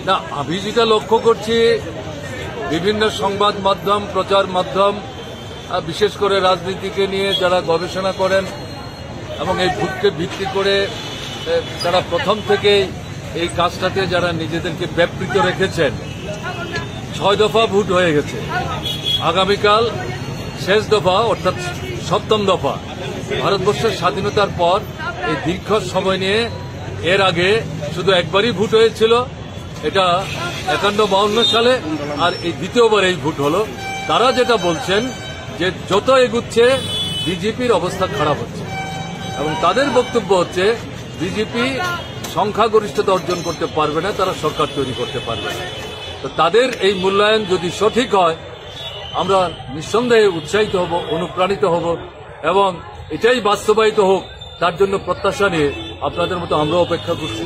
না, আমি যেটা লক্ষ্য করছি বিভিন্ন সংবাদ মাধ্যম, প্রচার মাধ্যম, বিশেষ করে রাজনীতিকে নিয়ে যারা গবেষণা করেন এবং এই ভোটকে ভিত্তি করে তারা প্রথম থেকেই এই কাজটাতে যারা নিজেদেরকে ব্যাপৃত রেখেছেন, 6 দফা ভোট হয়ে গেছে। আগামীকাল শেষ দফা অর্থাৎ 7ম দফা। ভারতবর্ষের স্বাধীনতার পর এই দীর্ঘ সময় নিয়ে এর আগে শুধু একবারই ভোট হয়েছিল, এটা 51-52 সালে, আর এই দ্বিতীয়বার এই ভোট হলো। তারা যেটা বলছেন যে যত এগুচ্ছে বিজেপির অবস্থা খারাপ হচ্ছে এবং তাদের বক্তব্য হচ্ছে বিজেপি সংখ্যাগরিষ্ঠতা অর্জন করতে পারবে না, তারা সরকার তৈরি করতে পারবে না। তো তাদের এই মূল্যায়ন যদি সঠিক হয় আমরা নিঃসন্দেহে উৎসাহিত হব, অনুপ্রাণিত হব এবং এটাই বাস্তবায়িত হোক তার জন্য প্রত্যাশা নিয়ে আপনাদের মতো আমরা অপেক্ষা করছি।